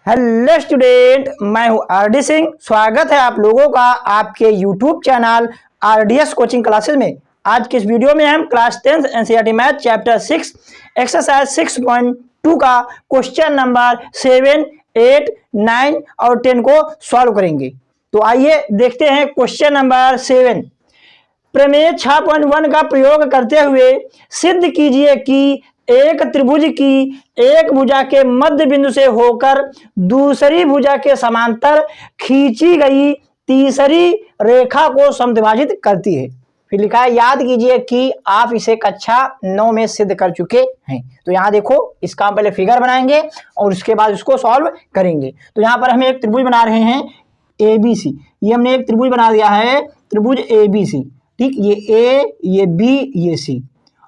Hello student, मैं हूं RD Singh. स्वागत है आप लोगों का आपके YouTube channel RDS coaching classes में। आज के इस वीडियो में हम class 10 NCERT math chapter 6 exercise 6.2 का क्वेश्चन नंबर 7, 8, 9 और 10 को सॉल्व करेंगे। तो आइए देखते हैं क्वेश्चन नंबर 7। प्रमेय 6.1 का प्रयोग करते हुए सिद्ध कीजिए कि एक त्रिभुज की एक भुजा के मध्य बिंदु से होकर दूसरी भुजा के समांतर खींची गई तीसरी रेखा को समद्विभाजित करती है। फिर लिखा है याद कीजिए कि आप इसे कक्षा 9 में सिद्ध कर चुके हैं। तो यहाँ देखो, इसका पहले फिगर बनाएंगे और उसके बाद उसको सॉल्व करेंगे। तो यहाँ पर हम एक त्रिभुज बना रहे हैं ABC। ये हमने एक त्रिभुज बना दिया है, त्रिभुज ABC। ठीक, ये A, ये B, ये C।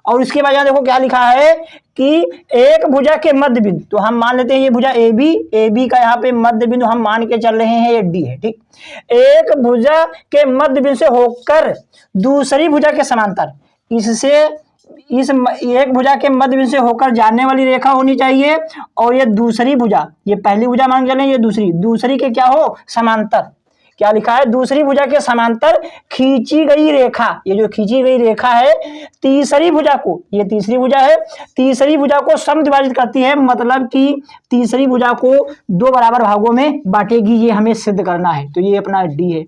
और उसके बाद यहाँ देखो क्या लिखा है कि एक भुजा के मध्य बिंदु, तो हम मान लेते हैं ये भुजा AB का यहाँ पे मध्य बिंदु हम मान के चल रहे हैं ये D है। ठीक, एक भुजा के मध्य बिंदु से होकर दूसरी भुजा के समांतर, इससे इस एक भुजा के मध्य बिंदु से होकर जाने वाली रेखा होनी चाहिए। और ये दूसरी भुजा, ये पहली भुजा मान के चलें, ये दूसरी के क्या हो, समांतर। क्या लिखा है, दूसरी भुजा के समांतर खींची गई रेखा। ये जो खींची गई रेखा है तीसरी भुजा को, ये तीसरी भुजा है, तीसरी भुजा को समद्विभाजित करती है। मतलब कि तीसरी भुजा को दो बराबर भागों में बांटेगी। ये हमें सिद्ध करना है। तो ये अपना D है।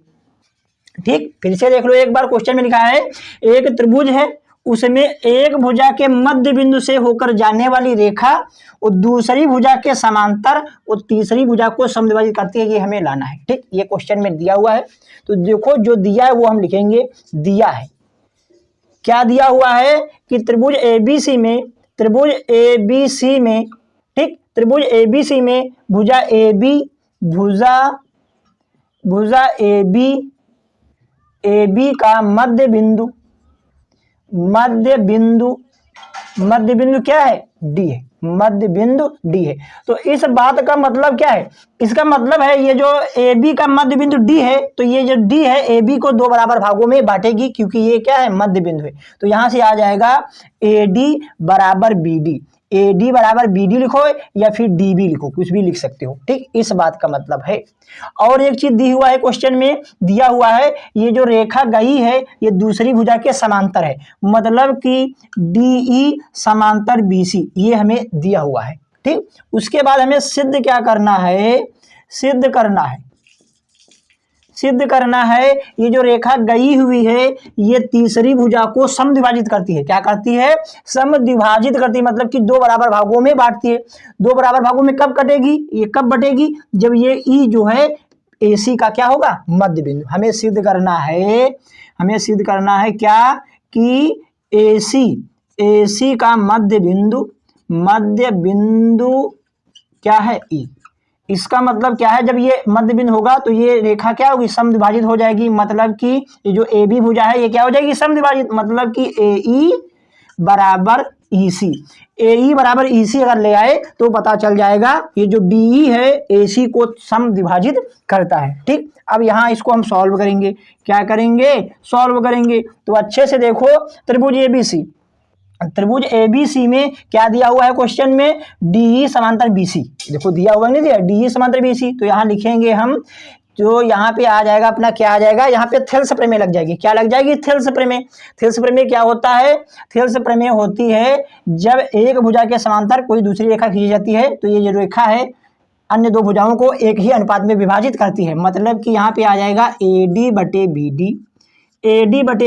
ठीक, फिर से देख लो, एक बार क्वेश्चन में लिखा है एक त्रिभुज है, उसमें एक भुजा के मध्य बिंदु से होकर जाने वाली रेखा और दूसरी भुजा के समांतर और तीसरी भुजा को समद्विभाजित करती है। ये हमें लाना है। ठीक, ये क्वेश्चन में दिया हुआ है। तो देखो जो दिया है वो हम लिखेंगे। दिया है, क्या दिया हुआ है कि त्रिभुज ABC में, ठीक, त्रिभुज ABC में भुजा AB का मध्य बिंदु क्या है, D है। मध्य बिंदु D है। तो इस बात का मतलब क्या है, इसका मतलब है ये जो AB का मध्य बिंदु D है, तो ये जो D है AB को दो बराबर भागों में बांटेगी, क्योंकि ये क्या है, मध्य बिंदु है। तो यहां से आ जाएगा AD बराबर BD। AD बराबर BD लिखो या फिर DB लिखो, कुछ भी लिख सकते हो। ठीक, इस बात का मतलब है। और एक चीज दी हुआ है, क्वेश्चन में दिया हुआ है ये जो रेखा गई है ये दूसरी भुजा के समांतर है। मतलब कि DE समांतर BC, ये हमें दिया हुआ है। ठीक, उसके बाद हमें सिद्ध क्या करना है, सिद्ध करना है ये जो रेखा गई हुई है ये तीसरी भुजा को समद्विभाजित करती है। क्या करती है, समद्विभाजित करती है। मतलब कि दो बराबर भागों में बांटती है। दो बराबर भागों में कब कटेगी, ये कब बटेगी, जब ये E जो है AC का क्या होगा, मध्य बिंदु। हमें सिद्ध करना है क्या कि AC का मध्य बिंदु क्या है, E। इसका मतलब क्या है, जब ये मध्य बिंदु होगा तो ये रेखा क्या होगी, समद्विभाजित हो जाएगी। मतलब कि ये जो AB भुजा है ये क्या हो जाएगी, समद्विभाजित। मतलब कि AE बराबर EC अगर ले आए तो पता चल जाएगा ये जो DE है AC को समद्विभाजित करता है। ठीक, अब यहाँ इसको हम सॉल्व करेंगे। क्या करेंगे, सॉल्व करेंगे। तो अच्छे से देखो, त्रिभुज ABC में क्या दिया हुआ है क्वेश्चन में, DE समांतर BC। देखो दिया हुआ नहीं दिया, DE समांतर BC। तो यहाँ लिखेंगे हम, जो यहाँ पे आ जाएगा अपना, क्या आ जाएगा, यहाँ पे थेल्स प्रमेय लग जाएगी। क्या लग जाएगी, थेल्स प्रमेय। थेल्स प्रमेय क्या होता है, थेल्स प्रमेय होती है जब एक भुजा के समांतर कोई दूसरी रेखा खींची जाती है तो ये जो रेखा है अन्य दो भुजाओं को एक ही अनुपात में विभाजित करती है। मतलब कि यहाँ पे आ जाएगा AD बटे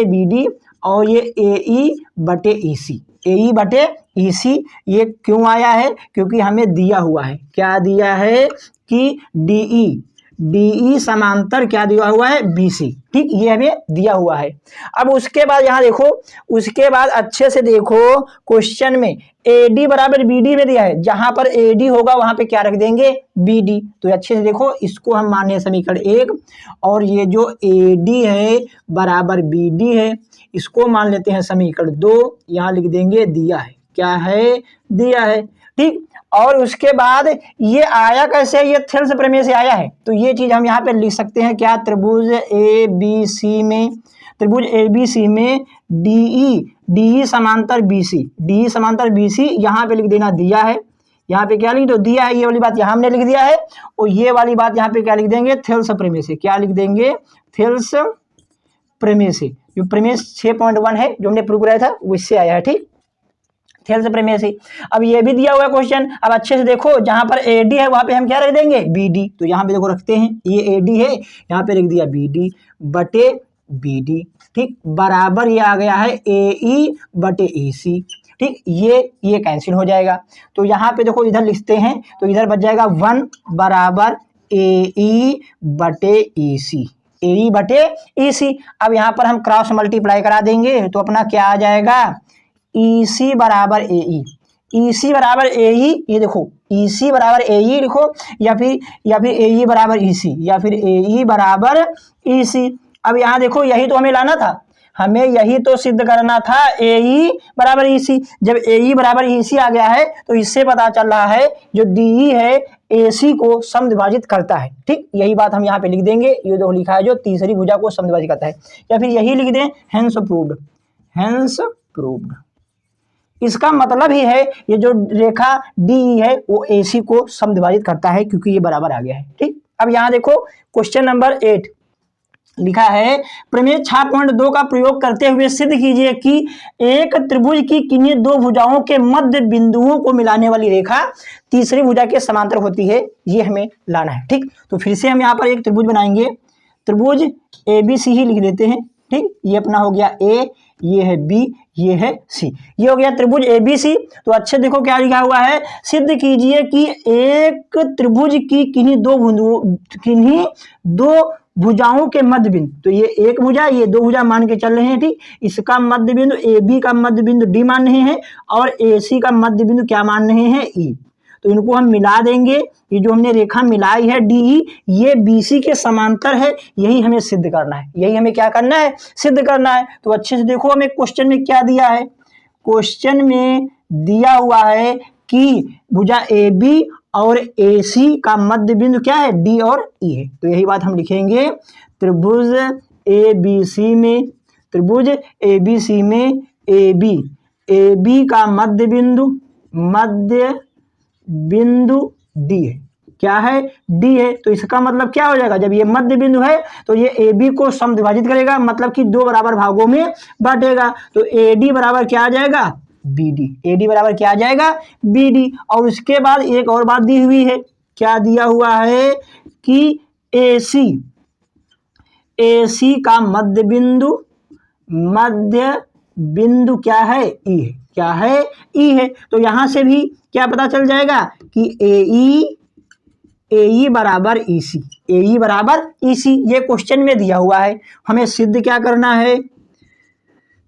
BD और ये AE बटे EC। ये क्यों आया है, क्योंकि हमें दिया हुआ है, क्या दिया है कि DE समांतर क्या दिया हुआ है, BC। ठीक, ये हमें दिया हुआ है। अब उसके बाद यहाँ देखो, उसके बाद अच्छे से देखो क्वेश्चन में AD बराबर BD में दिया है। जहां पर AD होगा वहां पे क्या रख देंगे, BD। तो अच्छे से देखो, इसको हम माने समीकरण 1 और ये जो AD है बराबर BD है इसको मान लेते हैं समीकरण 2। यहाँ लिख देंगे दिया है, क्या है, दिया है। ठीक, और उसके बाद ये आया कैसे, ये थेल्स प्रमेय से आया है। तो ये चीज हम यहाँ पे लिख सकते हैं क्या, त्रिभुज ABC में DE समांतर BC, यहाँ पे लिख देना दिया है। यहाँ पे क्या लिख दो, दिया है ये वाली बात यहाँ हमने लिख दिया है, और ये वाली बात यहाँ पे क्या लिख देंगे, थेल्स प्रेमिस। क्या लिख देंगे, थेल्स प्रेमिस। जो प्रेमिस 6.1 है जो हमने प्रूव कराया था वो इससे आया है, ठीक, थेल्स प्रेमिस। अब ये भी दिया हुआ है क्वेश्चन, अब अच्छे से देखो, जहां पर एडी है वहां पे हम क्या रख देंगे, बीडी। तो यहाँ पे देखो रखते हैं, ये एडी है, यहाँ पे लिख दिया बीडी बटे बीडी, ठीक, बराबर ये आ गया है एई बटे ईसी, ठीक, ये कैंसिल हो जाएगा। तो यहाँ पे देखो इधर लिखते हैं तो इधर बच जाएगा 1 बराबर एई बटे ईसी, एई बटे ईसी। अब यहाँ पर हम क्रॉस मल्टीप्लाई करा देंगे तो अपना क्या आ जाएगा, ईसी बराबर एई, ईसी बराबर एई, ये देखो ईसी बराबर एई लिखो, या फिर एई बराबर ईसी, या फिर एई बराबर ईसी। अब यहाँ देखो यही तो हमें लाना था, हमें यही तो सिद्ध करना था, एई बराबर ईसी। जब एई बराबर ईसी आ गया है तो इससे पता चल रहा है जो डीई है एसी को समद्विभाजित करता है, ठीक, यही बात हम यहाँ पे लिख देंगे, ये जो लिखा है जो तीसरी भुजा को समद्विभाजित करता है, या फिर यही लिख दें हेंस प्रूव्ड, हेंस प्रूव्ड। इसका मतलब ही है ये जो रेखा डी है वो एसी को समद्विभाजित करता है क्योंकि ये बराबर आ गया है, ठीक। अब यहाँ देखो क्वेश्चन नंबर 8 लिखा है, प्रमेय 6.2 का प्रयोग करते हुए सिद्ध कीजिए कि एक त्रिभुज की किन्हीं दो भुजाओं के मध्य बिंदुओं को मिलाने वाली रेखा तीसरी भुजा के समांतर होती है, ये हमें लाना है, ठीक। तो फिर से हम यहाँ पर एक त्रिभुज बनाएंगे, त्रिभुज ABC ही लिख देते हैं, ठीक, ये अपना हो गया ए, ये है बी, ये है सी, ये हो गया त्रिभुज ABC। तो अच्छे देखो क्या लिखा हुआ है, सिद्ध कीजिए कि एक त्रिभुज की किन्हीं दो भुजाओं के मध्य बिंदु, तो ये एक भुजा ये दो भुजा मान के चल रहे हैं, ठीक, इसका मध्य बिंदु AB का मध्य बिंदु D मान रहे हैं और AC का मध्य बिंदु क्या मान रहे हैं, E। तो इनको हम मिला देंगे, ये जो हमने रेखा मिलाई है DE ये BC के समांतर है, यही हमें सिद्ध करना है, यही हमें क्या करना है, सिद्ध करना है। तो अच्छे से देखो हमें क्वेश्चन में क्या दिया है, क्वेश्चन में दिया हुआ है कि भुजा AB और AC का मध्य बिंदु क्या है, D और E है। तो यही बात हम लिखेंगे, त्रिभुज ABC में, त्रिभुज ABC में AB का मध्य बिंदु D है, क्या है, D है। तो इसका मतलब क्या हो जाएगा, जब ये मध्य बिंदु है तो ये AB को समद्विभाजित करेगा, मतलब कि दो बराबर भागों में बांटेगा। तो AD बराबर क्या आ जाएगा, BD, AD बराबर क्या आ जाएगा, BD। और उसके बाद एक और बात दी हुई है, क्या दिया हुआ है कि AC का मध्य बिंदु क्या है, E है, क्या है, E है। तो यहां से भी क्या पता चल जाएगा कि AE बराबर EC, AE बराबर EC, ये क्वेश्चन में दिया हुआ है। हमें सिद्ध क्या करना है,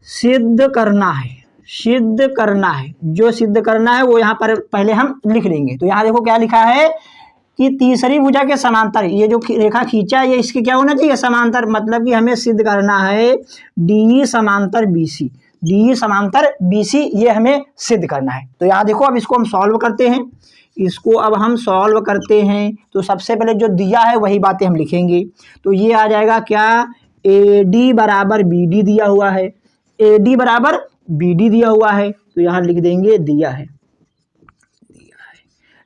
सिद्ध करना है, जो सिद्ध करना है वो यहाँ पर पहले हम लिख लेंगे। तो यहाँ देखो क्या लिखा है कि तीसरी भुजा के समांतर, ये जो रेखा खींचा है ये इसके क्या होना चाहिए, समांतर, मतलब कि हमें सिद्ध करना है DE समांतर BC, DE समांतर BC, ये हमें सिद्ध करना है। तो यहाँ देखो अब इसको हम सॉल्व करते हैं, तो सबसे पहले जो दिया है वही बातें हम लिखेंगे। तो ये आ जाएगा क्या, AD बराबर BD दिया हुआ है, AD बराबर BD दिया हुआ है, तो यहाँ लिख देंगे दिया है,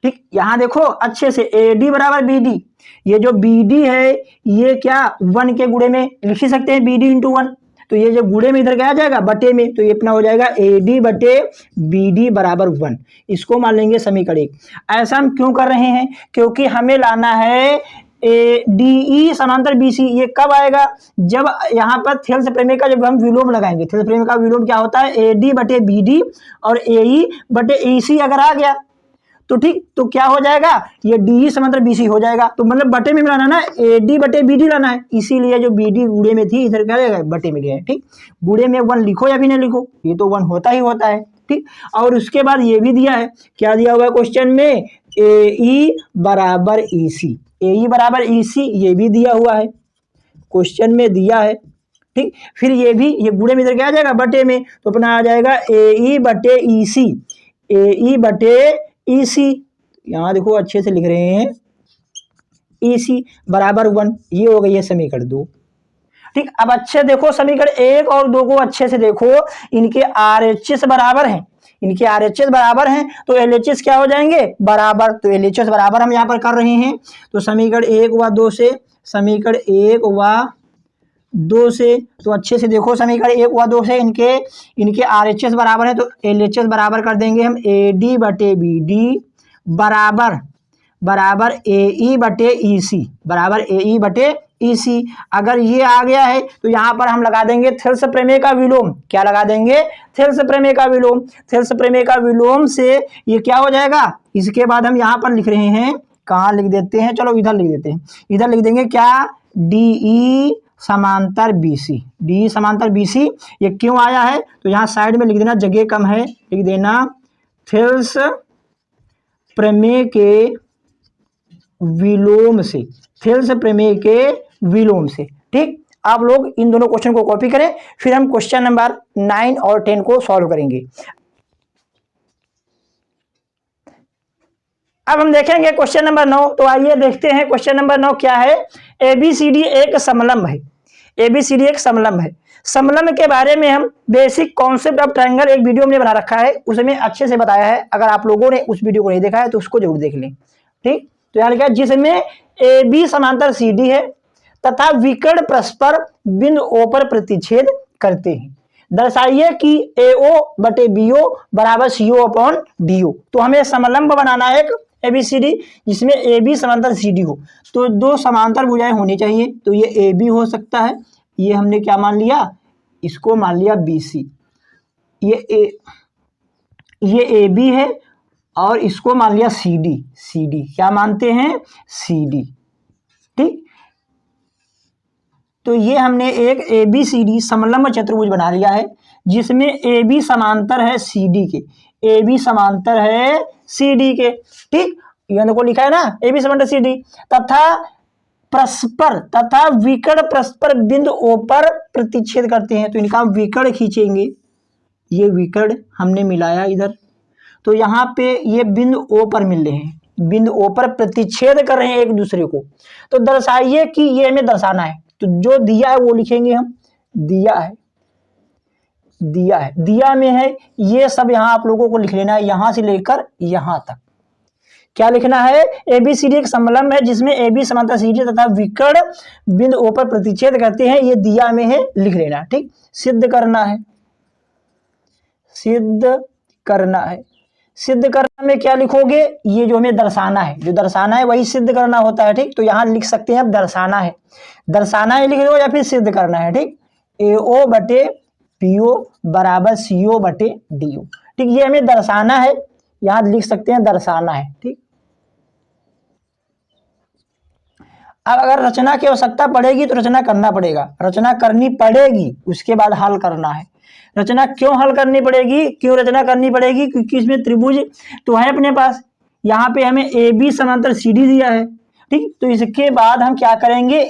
ठीक। यहाँ देखो अच्छे से AD बराबर BD, ये जो BD है ये क्या 1 के गुणे में लिख ही सकते हैं, BD इंटू 1। तो ये जो गुणे में इधर क्या आ जाएगा, बटे में, तो ये अपना हो जाएगा AD बटे BD बराबर 1। इसको मान लेंगे समीकरण 1। ऐसा हम क्यों कर रहे हैं, क्योंकि हमें लाना है DE समांतर BC। ये कब आएगा, जब यहाँ पर थेल्स प्रमेय का जब हम विलोम लगाएंगे। थेल्स प्रमेय का विलोम क्या होता है, AD बटे BD और AE बटे EC अगर आ गया तो ठीक, तो क्या हो जाएगा, ये DE समांतर BC हो जाएगा। तो मतलब बटे में मिलाना ना, AD बटे BD लाना है, इसीलिए जो BD गुणे में थी इधर क्या रहेगा, बटे में लिया है, ठीक। गुणे में 1 लिखो या भी नहीं लिखो, ये तो 1 होता ही होता है, ठीक। और उसके बाद ये भी दिया है, क्या दिया हुआ है क्वेश्चन में, AE बराबर EC, AE बराबर EC ये भी दिया हुआ है, क्वेश्चन में दिया है, ठीक। फिर ये भी, ये गुणे में इधर क्या आ जाएगा, बटे में, तो अपना आ जाएगा AE बटे EC, AE बटे EC, यहाँ देखो अच्छे से लिख रहे हैं, EC बराबर 1, ये हो गई है समीकरण 2, ठीक। अब अच्छे देखो समीकरण 1 और 2 को अच्छे से देखो, इनके RHS बराबर हैं, इनके RHS बराबर हैं तो LHS क्या हो जाएंगे, बराबर। तो LHS बराबर हम यहाँ पर कर रहे हैं। तो समीकरण 1 व 2 से, समीकरण 1 व 2 से, तो अच्छे से देखो, समीकरण 1 व 2 से इनके RHS बराबर है तो LHS बराबर कर देंगे हम AD बटे BD बराबर AE बटे EC, बराबर AE बटे EC। अगर ये आ गया है तो यहाँ पर हम लगा देंगे थेल्स प्रमेय का विलोम। क्या लगा देंगे, थेल्स प्रमेय का विलोम। थेल्स प्रमेय का विलोम से ये क्या हो जाएगा, इसके बाद हम यहाँ पर लिख रहे हैं, कहाँ लिख देते हैं, चलो इधर लिख देते हैं, इधर लिख देंगे क्या, DE समांतर BC, DE समांतर BC। ये क्यों आया है तो यहाँ साइड में लिख देना, जगह कम है, लिख देना थेल्स प्रमेय के विलोम से, थेल्स प्रमेय के विलोम से। ठीक, आप लोग इन दोनों क्वेश्चन को कॉपी करें, फिर हम क्वेश्चन नंबर 9 और 10 को सॉल्व करेंगे। अब हम देखेंगे क्वेश्चन नंबर 9। तो आइए देखते हैं क्वेश्चन नंबर 9 क्या है। ABCD एक समलंब है, ABCD एक समलंब है। समलंब के बारे में हम बेसिक कॉन्सेप्ट ऑफ ट्रायंगल एक वीडियो में बना रखा है, उसमें अच्छे से बताया है। अगर आप लोगों ने उस वीडियो को नहीं देखा है तो उसको जरूर देख लें। ठीक, तो यहाँ लिखा है जिसमें AB समांतर CD है तथा विकर्ण परस्पर बिंदु O पर प्रतिच्छेद करते हैं, दर्शाइए कि AO बटे BO बराबर CO अपॉन DO। तो हमें समलंब बनाना है एक ABCD जिसमें AB समांतर CD हो, तो दो समांतर भुजाएं होनी चाहिए। तो ये AB हो सकता है, ये हमने क्या मान लिया, इसको मान लिया BC, ये AB है और इसको मान लिया CD, क्या मानते हैं, CD। ठीक, तो ये हमने एक ABCD समलंब चतुर्भुज बना लिया है जिसमें AB समांतर है CD के, AB समांतर है CD के। ठीक, ये देखो लिखा है ना, AB समांतर CD तथा विकर्ण परस्पर बिंदु O पर प्रतिच्छेद करते हैं। तो इनका विकर्ण खींचेंगे, ये विकर्ण हमने मिलाया इधर, तो यहाँ पे ये बिंदु O पर मिल रहे हैं, बिंदु O पर प्रतिच्छेद कर रहे हैं एक दूसरे को। तो दर्शाइए कि ये हमें दर्शाना है, तो जो दिया है वो लिखेंगे हम, दिया में है ये सब, यहाँ आप लोगों को लिख लेना है, यहां से लेकर यहां तक। क्या लिखना है, ABCD एक समलंब है जिसमें AB समांतर CD तथा विकर्ण बिंदु O पर प्रतिच्छेद करते हैं, ये दिया में है, लिख लेना। ठीक, सिद्ध करना में क्या लिखोगे, ये जो हमें दर्शाना है, जो दर्शाना है वही सिद्ध करना होता है। ठीक, तो यहाँ लिख सकते हैं अब दर्शाना है लिख दो या फिर सिद्ध करना है। ठीक, AO बटे PO बराबर CO बटे DO। ठीक, ये हमें दर्शाना है, यहाँ लिख सकते हैं दर्शाना है। ठीक, अब अगर रचना की आवश्यकता पड़ेगी तो रचना करना पड़ेगा, रचना करनी पड़ेगी, उसके बाद हल करना है। रचना क्यों हल करनी पड़ेगी, क्यों रचना करनी पड़ेगी, क्योंकि इसमें त्रिभुज तो है अपने पास, यहाँ पे हमें AB समांतर CD दिया है। ठीक, तो इसके बाद हम क्या करेंगे,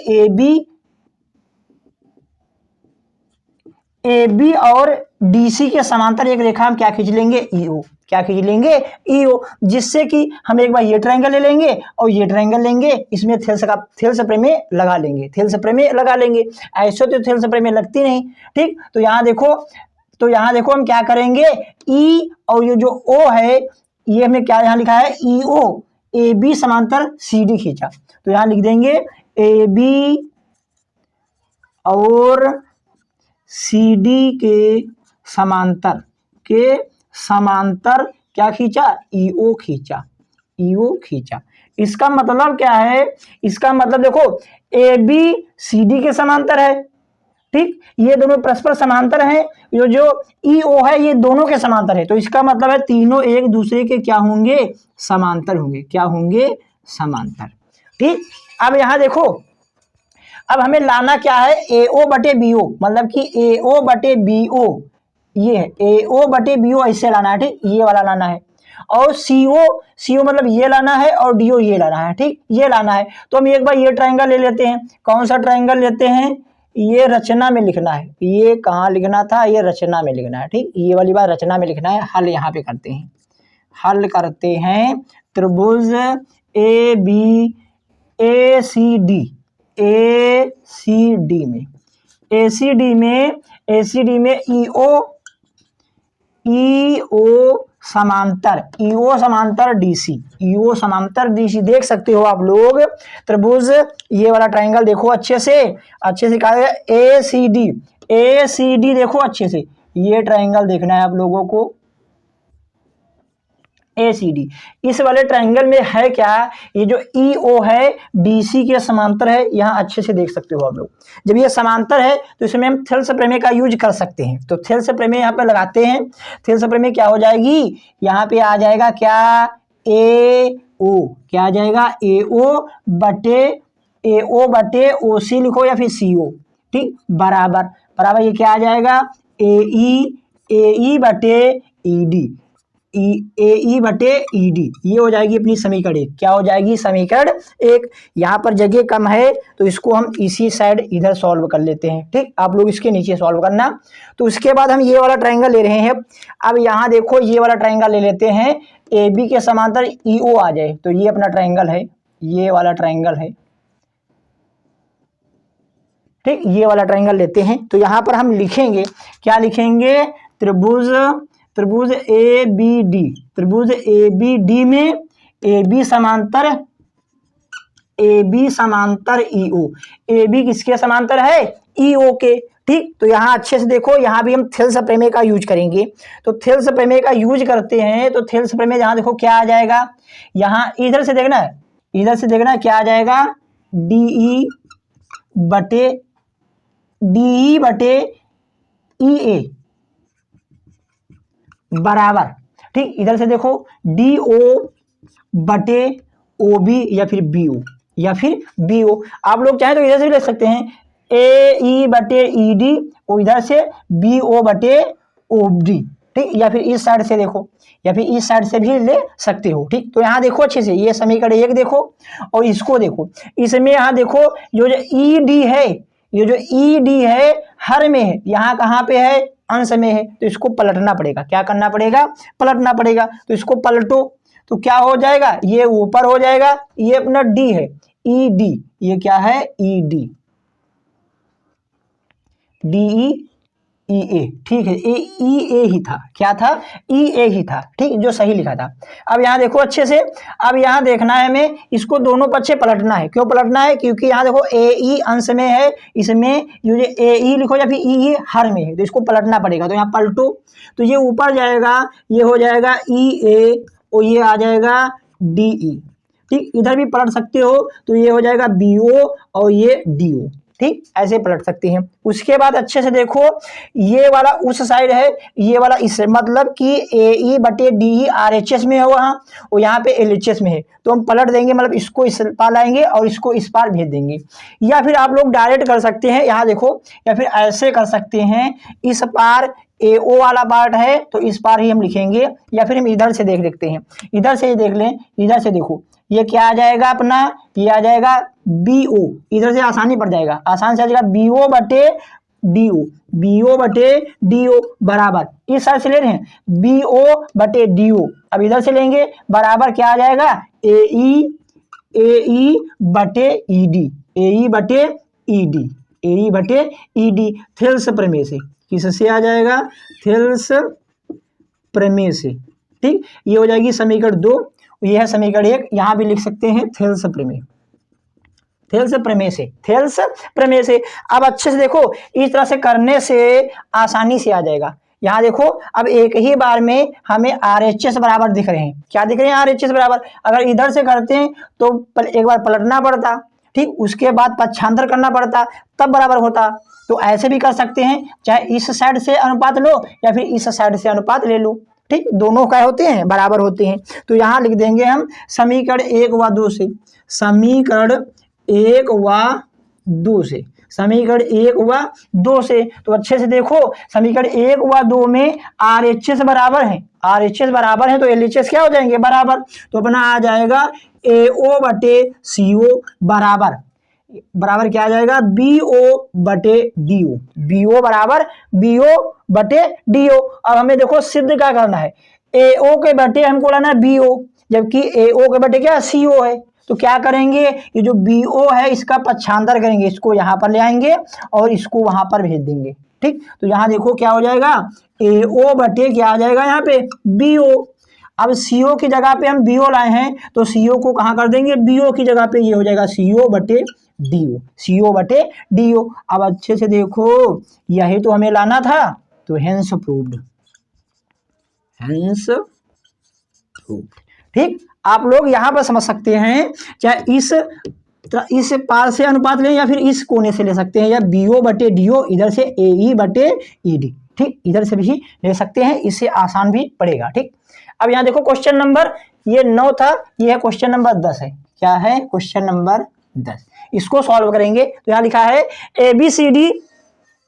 AB और DC के समांतर एक रेखा हम क्या खींच लेंगे, EO, जिससे कि हम एक बार ये ट्रायंगल ले लेंगे और ये ट्रायंगल लेंगे, इसमें थेल्स प्रमेय लगा लेंगे। ऐसे तो थेल्स प्रमेय लगती नहीं। ठीक, तो यहाँ देखो हम क्या करेंगे, E और ये जो O है, ये हमने क्या यहाँ लिखा है, EO, AB समांतर CD खींचा, तो यहाँ लिख देंगे AB और CD के समांतर क्या खींचा, EO खींचा। इसका मतलब क्या है, इसका मतलब देखो AB CD के समांतर है। ठीक, ये दोनों परस्पर समांतर हैं, जो EO है ये दोनों के समांतर है, तो इसका मतलब है तीनों एक दूसरे के क्या होंगे, समांतर होंगे, ठीक। अब यहां देखो, अब हमें लाना क्या है, AO बटे BO, मतलब कि AO बटे BO, ये है AO बटे BO, ऐसे लाना है। ठीक, ये वाला लाना है, और CO मतलब ये लाना है, और DO ये लाना है। ठीक, ये लाना है। तो हम एक बार ये ट्रायंगल ले लेते हैं। कौन सा ट्रायंगल लेते हैं, ये रचना में लिखना है। ये कहाँ लिखना था, ये रचना में लिखना है। ठीक, ये वाली बात रचना में लिखना है। हल यहाँ पे करते हैं, त्रिभुज ACD में EO ईओ समांतर, ईओ समांतर डीसी, ईओ समांतर डीसी देख सकते हो आप लोग। त्रिभुज ये वाला ट्रायंगल देखो अच्छे से कहा गया एसीडी, एसीडी देखो अच्छे से, ये ट्रायंगल देखना है आप लोगों को एसीडी। इस वाले ट्रायंगल में है क्या, ये जो ईओ है डीसी के समांतर है, यहाँ अच्छे से देख सकते हो आप लोग। जब ये समांतर है तो इसमें हम थेल्स प्रमेय का यूज कर सकते हैं। तो थेल्स प्रमेय यहाँ पे लगाते हैं। थेल्स प्रमेय क्या हो जाएगी, यहाँ पे आ जाएगा क्या ए ओ, क्या आ जाएगा ए ओ बटे ओ सी लिखो या फिर सी ओ, ठीक, बराबर बराबर ये क्या आ जाएगा ए ई बटे ई डी, ए ई बटे ई डी, ये हो जाएगी अपनी समीकरण एक। क्या हो जाएगी समीकरण एक। यहाँ पर जगह कम है तो इसको हम इसी साइड इधर सॉल्व कर लेते हैं, ठीक, आप लोग इसके नीचे सॉल्व करना। तो उसके बाद हम ये वाला ट्रायंगल ले रहे हैं। अब यहाँ देखो ये वाला ट्रायंगल ले लेते हैं, ए बी के समांतर ई ओ आ जाए, तो ये अपना ट्रायंगल है, ये वाला ट्रायंगल है, ठीक, ये वाला ट्रायंगल लेते हैं। तो यहाँ पर हम लिखेंगे, क्या लिखेंगे, त्रिभुज ए बी डी, त्रिभुज ए बी डी में ए बी समांतर ई ओ, ए बी किसके समांतर है ई ओ के, ठीक। तो यहाँ अच्छे से देखो, यहाँ भी हम थेल्स प्रमेय का यूज करेंगे। तो थेल्स प्रमेय का यूज करते हैं, तो थेल्स प्रमेय यहाँ देखो क्या आ जाएगा, यहाँ इधर से देखना है, इधर से देखना क्या आ जाएगा डी ई बटे ई ए बराबर, ठीक, इधर से देखो डी ओ बटे ओ बी या फिर बी ओ, या फिर बी ओ, आप लोग चाहें तो इधर से भी ले सकते हैं ए ई बटे ई डी और इधर से बी ओ बटे ओ डी, ठीक, या फिर इस साइड से देखो, या फिर इस साइड से भी ले सकते हो, ठीक। तो यहाँ देखो अच्छे से, ये समीकरण एक देखो और इसको देखो, इसमें यहाँ देखो जो ई डी है, ये जो ई डी है हर में है, यहाँ कहाँ पे है अंश में है, तो इसको पलटना पड़ेगा, क्या करना पड़ेगा पलटना पड़ेगा। तो इसको पलटो तो क्या हो जाएगा, ये ऊपर हो जाएगा, ये अपना डी है ई डी, ये क्या है ई डी, डी ई ए, ठीक है, ई ए ही था, क्या था ई ए ही था, ठीक, जो सही लिखा था। अब यहाँ देखो अच्छे से, अब यहाँ देखना है हमें, इसको दोनों पक्षे पलटना है। क्यों पलटना है, क्योंकि यहाँ देखो ए ई अंश में है, इसमें ये ए ई लिखो या फिर ई हर में है, तो इसको पलटना पड़ेगा। तो यहाँ पलटो तो ये ऊपर जाएगा, ये हो जाएगा ई ए और ये आ जाएगा डी ई, ठीक, इधर भी पलट सकते हो, तो ये हो जाएगा बी ओ और ये डी ओ, ठीक, ऐसे पलट सकते हैं। उसके बाद अच्छे से देखो, ये वाला उस साइड है, ये वाला इस, मतलब कि ए ई बटे D E R H S में है वहाँ, और यहाँ पे एल एच एस में है, तो हम पलट देंगे, मतलब इसको इस पार लाएंगे और इसको इस पार भेज देंगे। या फिर आप लोग डायरेक्ट कर सकते हैं, यहाँ देखो, या फिर ऐसे कर सकते हैं, इस पार ए ओ वाला पार्ट है तो इस पार ही हम लिखेंगे, या फिर हम इधर से देख लेते हैं, इधर से देख लें, इधर से देखो, ये क्या आ जाएगा अपना, ये आ जाएगा बी ओ, इधर से आसानी पड़ जाएगा, आसान से आ जाएगा बी ओ बटे डी ओ, बी ओ बटे डी ओ बराबर, इस साइड से ले रहे हैं बी ओ बटे डी ओ, अब इधर से लेंगे बराबर क्या आ जाएगा ए ई बटे ई डी, ए ई बटे ई डी, ए ई बटे ई डी, थेल्स प्रमेय से, किससे आ जाएगा थेल्स प्रमेय से, ठीक, ये हो जाएगी समीकरण 2, ये है समीकरण 1, यहां भी लिख सकते हैं थेल्स प्रमेय, थेल्स प्रमेय से, थेल्स प्रमेय से। अब अच्छे से देखो, इस तरह से करने से आसानी से आ जाएगा। यहाँ देखो, अब एक ही बार में हमें RHS बराबर दिख रहे हैं, क्या दिख रहे हैं RHS बराबर। अगर इधर से करते हैं तो एक बार पलटना पड़ता, ठीक, उसके बाद पक्षांतर करना पड़ता, तब बराबर होता। तो ऐसे भी कर सकते हैं, चाहे इस साइड से अनुपात लो या फिर इस साइड से अनुपात ले लो, ठीक, दोनों क्या होते हैं बराबर होते हैं। तो यहाँ लिख देंगे हम समीकरण 1 व 2 से, समीकरण 1 व 2 से, समीकरण 1 व 2 से। तो अच्छे से देखो, समीकरण 1 व 2 में RHS बराबर है, RHS बराबर है तो LHS क्या हो जाएंगे बराबर, तो अपना आ जाएगा AO बटे CO बराबर, बराबर क्या आ जाएगा BO बटे DO, BO बराबर BO बटे DO। अब हमें देखो सिद्ध क्या करना है, AO के बटे हमको लाना है BO, जबकि AO के बटे क्या CO है। तो क्या करेंगे, ये जो BO है इसका पक्षांतर करेंगे, इसको यहाँ पर ले आएंगे और इसको वहां पर भेज देंगे, ठीक, तो यहाँ देखो क्या हो जाएगा, AO बटे क्या आ जाएगा यहाँ पे BO। अब CO की जगह पे हम BO लाए हैं तो CO को कहाँ कर देंगे, BO की जगह पे, ये हो जाएगा CO बटे DO, CO बटे DO। अब अच्छे से देखो, यही तो हमें लाना था, तो हेंस प्रूव्ड, हेंस प्रूव्ड। ठीक, आप लोग यहाँ पर समझ सकते हैं, चाहे इस पार से अनुपात लें या फिर इस कोने से ले सकते हैं, या BO बटे DO, इधर से AE बटे ED, ठीक, इधर से भी ले सकते हैं, इससे आसान भी पड़ेगा। ठीक, अब यहाँ देखो क्वेश्चन नंबर ये 9 था, ये है क्वेश्चन नंबर 10 है। क्या है, क्वेश्चन नंबर 10, इसको सॉल्व करेंगे। तो यहाँ लिखा है ABCD,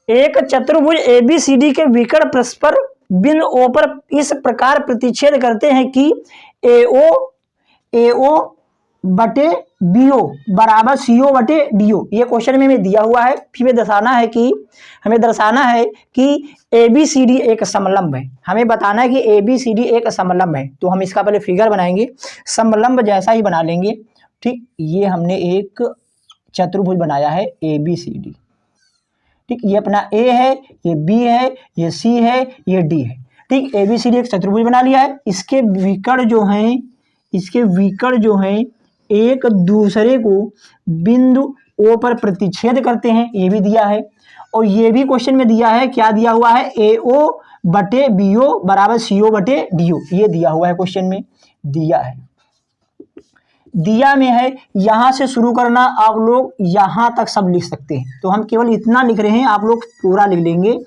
एक चतुर्भुज ABCD के विकर्ण परस्पर बिंदु O पर इस प्रकार प्रतिच्छेद करते हैं कि AO बटे BO बराबर CO बटे DO। ये क्वेश्चन में हमें दिया हुआ है, फिर हमें दर्शाना है कि ABCD एक समलंब है। हमें बताना है कि ABCD एक समलंब है, तो हम इसका पहले फिगर बनाएंगे, समलंब जैसा ही बना लेंगे। ठीक, ये हमने एक चतुर्भुज बनाया है ABCD। ठीक, ये अपना A है, ये B है, ये C है, ये D है। ठीक, ABCD एक चतुर्भुज बना लिया है। इसके विकर्ण जो हैं एक दूसरे को बिंदु O पर प्रतिच्छेद करते हैं, ये भी दिया है। और ये भी क्वेश्चन में दिया है, क्या दिया हुआ है, AO बटे BO बराबर CO बटे DO, ये दिया हुआ है क्वेश्चन में, दिया में है। यहां से शुरू करना, आप लोग यहां तक सब लिख सकते हैं, तो हम केवल इतना लिख रहे हैं, आप लोग पूरा लिख लेंगे,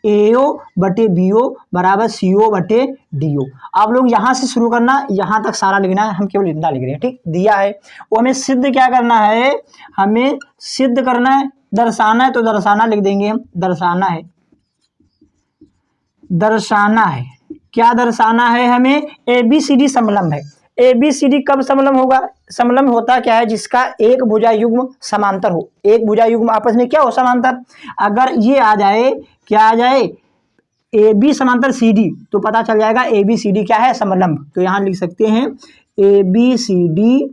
AO बटे BO बराबर CO बटे DO। आप लोग यहां से शुरू करना, यहां तक सारा लिखना है, हम केवल इतना लिख रहे हैं। ठीक, दिया है, वो हमें सिद्ध क्या करना है, हमें सिद्ध करना है, दर्शाना है, तो दर्शाना लिख देंगे हम, दर्शाना है। क्या दर्शाना है हमें, ABCD समलंब है। ABCD कब समलंब होगा, समलंब होता क्या है, जिसका एक भुजा युग्म समांतर हो, एक भुजा युग्म आपस में क्या हो, समांतर। अगर ये आ जाए, क्या आ जाए, AB समांतर CD, तो पता चल जाएगा ABCD क्या है, समलंब। तो यहाँ लिख सकते हैं ABCD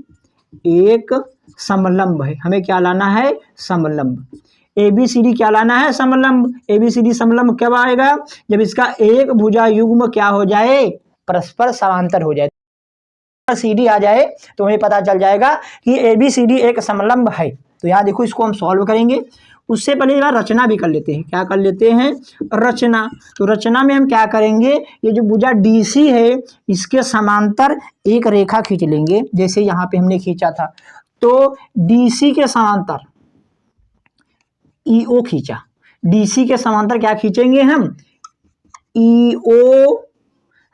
एक समलंब है। हमें क्या लाना है, समलंब। ABCD क्या लाना है, समलंब। ABCD समलंब कब आएगा, जब इसका एक भुजा युग्म क्या हो जाए, परस्पर समांतर हो जाए, CD आ जाए, तो हमें पता चल जाएगा कि ABCD एक समलंब है। तो यहाँ देखो, इसको हम सॉल्व करेंगे। उससे पहले यहाँ रचना भी कर लेते हैं। क्या कर लेते हैं, रचना। तो रचना में हम क्या करेंगे, ये जो भुजा DC है, इसके समांतर एक रेखा खींच लेंगे, जैसे यहाँ पे हमने खींचा था। तो DC के समांतर EO खींचा, DC के समांतर क्या खींचेंगे हम, EO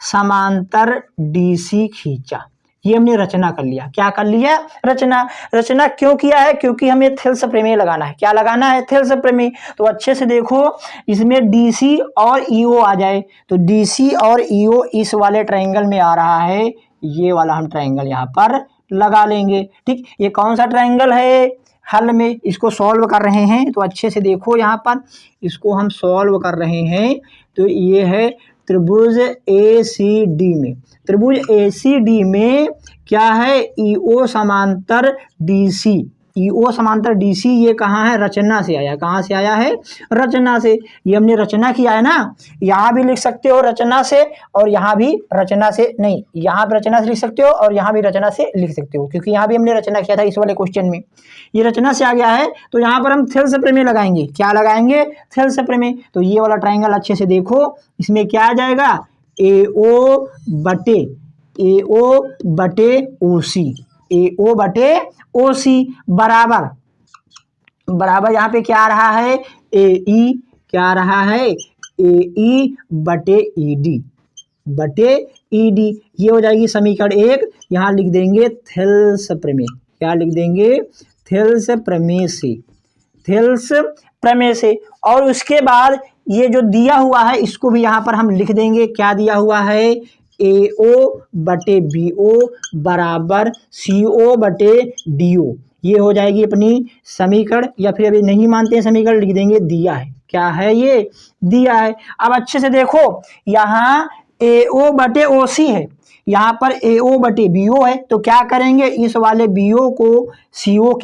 समांतर DC खींचा। ये हमने रचना कर लिया। क्या कर लिया, रचना क्यों किया है, क्योंकि हमें थेल्स प्रमेय लगाना है। क्या लगाना है, थेल्स प्रमेय। तो अच्छे से देखो, इसमें DC और EO आ जाए, तो DC और EO इस वाले ट्रायंगल में आ रहा है, ये वाला हम ट्रायंगल यहाँ पर लगा लेंगे। ठीक, ये कौन सा ट्रायंगल है, हल में इसको सॉल्व कर रहे हैं, तो अच्छे से देखो, यहाँ पर इसको हम सॉल्व कर रहे हैं। तो ये है त्रिभुज ACD में, त्रिभुज ACD में क्या है, EO समांतर DC, EO समांतर DC, ये कहाँ है, रचना से आया। कहाँ से आया है, रचना से। ये हमने रचना किया है ना, यहाँ भी लिख सकते हो रचना से, और यहाँ भी रचना से, नहीं, यहाँ भी रचना से लिख सकते हो और यहाँ भी रचना से लिख सकते हो, क्योंकि यहाँ भी हमने रचना किया था इस वाले क्वेश्चन में। ये रचना से आ गया है, तो यहाँ पर हम थेल्स प्रमेय लगाएंगे। क्या लगाएंगे, थेल्स प्रमेय। तो ये वाला ट्राइंगल अच्छे से देखो, इसमें क्या आ जाएगा, AO बटे OC, AO बटे OC बराबर यहाँ पे क्या आ रहा है, AE, क्या आ रहा है, AE बटे ED। ये हो जाएगी समीकरण 1। यहाँ लिख देंगे थेल्स प्रमेय। क्या लिख देंगे, थेल्स प्रमेय से। और उसके बाद ये जो दिया हुआ है, इसको भी यहाँ पर हम लिख देंगे। क्या दिया हुआ है, AO बटे BO बराबर CO बटे DO। ये हो जाएगी अपनी समीकरण, या फिर अभी नहीं मानते हैं समीकरण, लिख देंगे दिया है। क्या है, ये दिया है। अब अच्छे से देखो, यहाँ AO बटे OC है, यहाँ पर AO बटे BO है, तो क्या करेंगे, इस वाले BO को CO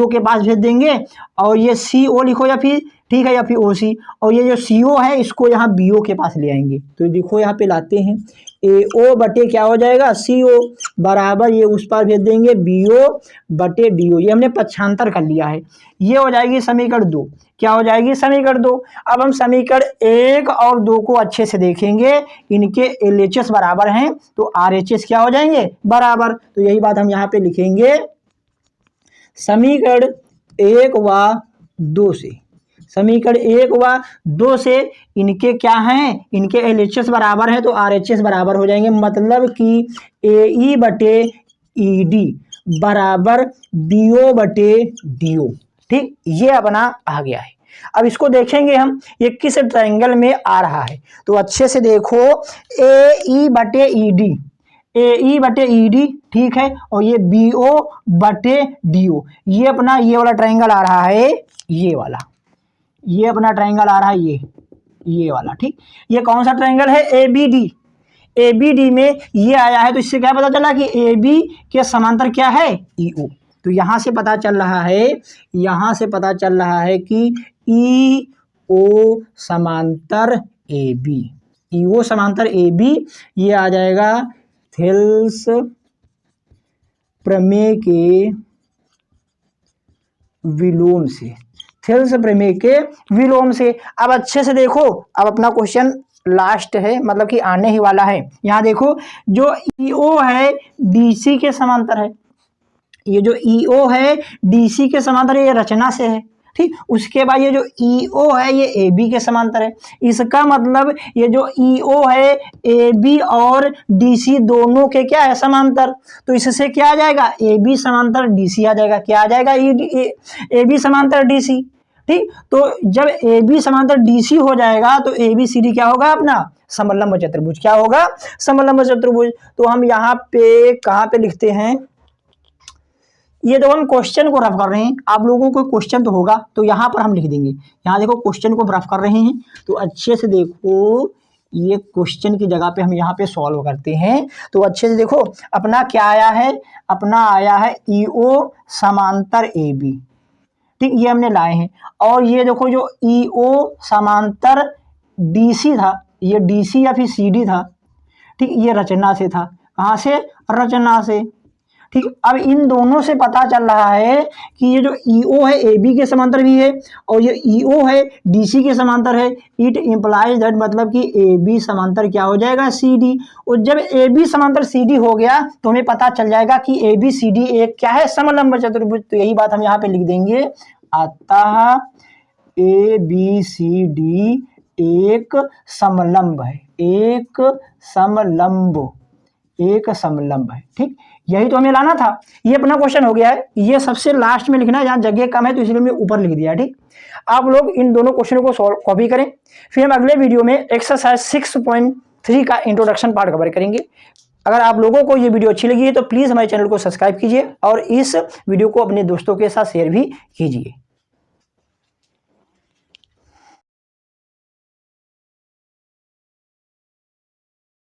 के पास भेज देंगे, और ये CO लिखो या फिर, ठीक है, या फिर OC, और ये जो CO है इसको यहाँ BO के पास ले आएंगे। तो देखो यहाँ पे लाते हैं AO बटे क्या हो जाएगा CO बराबर ये उस पार भेज देंगे BO बटे DO। ये हमने पक्षांतर कर लिया है। ये हो जाएगी समीकरण 2। क्या हो जाएगी? समीकरण 2। अब हम समीकरण 1 और 2 को अच्छे से देखेंगे। इनके LHS बराबर हैं तो RHS क्या हो जाएंगे? बराबर। तो यही बात हम यहाँ पे लिखेंगे समीकरण 1 व 2 से। समीकरण 1 व 2 से इनके क्या हैं? इनके LHS बराबर है तो RHS बराबर हो जाएंगे। मतलब कि AE बटे ED बराबर BO बटे DO। ठीक, ये अपना आ गया है। अब इसको देखेंगे हम, ये किस ट्रायंगल में आ रहा है। तो अच्छे से देखो, AE बटे ED, AE बटे ED, ठीक है, और ये BO बटे DO। ये अपना ये वाला ट्रायंगल आ रहा है, ये वाला, ये अपना ट्रायंगल आ रहा है, ये वाला। ठीक, ये कौन सा ट्रायंगल है? ABD। ABD में ये आया है तो इससे क्या पता चला कि AB के समांतर क्या है? EO। तो यहाँ से पता चल रहा है, यहाँ से पता चल रहा है कि EO समांतर AB, EO समांतर AB, ये आ जाएगा थेल्स प्रमेय के विलोम से, थेल्स प्रमेय के विलोम से। अब अच्छे से देखो, अब अपना क्वेश्चन लास्ट है, मतलब कि आने ही वाला है। यहाँ देखो, जो EO है DC के समांतर है, ये जो EO है DC के समांतर है, ये रचना से है। ठीक, उसके बाद ये जो EO है ये AB के समांतर है। इसका मतलब ये जो EO है AB और DC दोनों के क्या है? समांतर। तो इससे क्या आ जाएगा? AB समांतर DC आ जाएगा। क्या आ जाएगा? AB समांतर DC। ठीक, तो जब AB समांतर DC हो जाएगा तो ABCD क्या होगा? अपना समलंब चतुर्भुज। क्या होगा? समलंब चतुर्भुज। तो हम यहाँ पे कहाँ पे लिखते हैं? ये जब हम क्वेश्चन को रफ कर रहे हैं, आप लोगों को क्वेश्चन तो होगा तो यहाँ पर हम लिख देंगे। यहाँ देखो क्वेश्चन को रफ कर रहे हैं तो अच्छे से देखो, ये क्वेश्चन की जगह पे हम यहाँ पे सॉल्व करते हैं। तो अच्छे से देखो, अपना क्या आया है? अपना आया है EO समांतर AB। ठीक, ये हमने लाए हैं। और ये देखो जो EO समांतर DC था, ये DC या फिर CD था। ठीक, ये रचना से था। कहाँ से? रचना से। ठीक, अब इन दोनों से पता चल रहा है कि ये जो EO है AB के समांतर भी है और ये EO है DC के समांतर है। इट इम्प्लाइज दैट, मतलब कि AB समांतर क्या हो जाएगा? CD। और जब AB समांतर CD हो गया तो हमें पता चल जाएगा कि ABCD एक क्या है? समलंब चतुर्भुज। तो यही बात हम यहाँ पे लिख देंगे, अतः ABCD एक समलंब है, एक समलंब, एक समलंब है। ठीक, यही तो हमें लाना था। ये अपना क्वेश्चन हो गया है। ये सबसे लास्ट में लिखना है, जहाँ जगह कम है तो इसलिए मैंने ऊपर लिख दिया। ठीक, आप लोग इन दोनों क्वेश्चनों को सॉल्व कॉपी करें। फिर हम अगले वीडियो में एक्सरसाइज 6.3 का इंट्रोडक्शन पार्ट कवर करेंगे। अगर आप लोगों को ये वीडियो अच्छी लगी है तो प्लीज़ हमारे चैनल को सब्सक्राइब कीजिए और इस वीडियो को अपने दोस्तों के साथ शेयर भी कीजिए।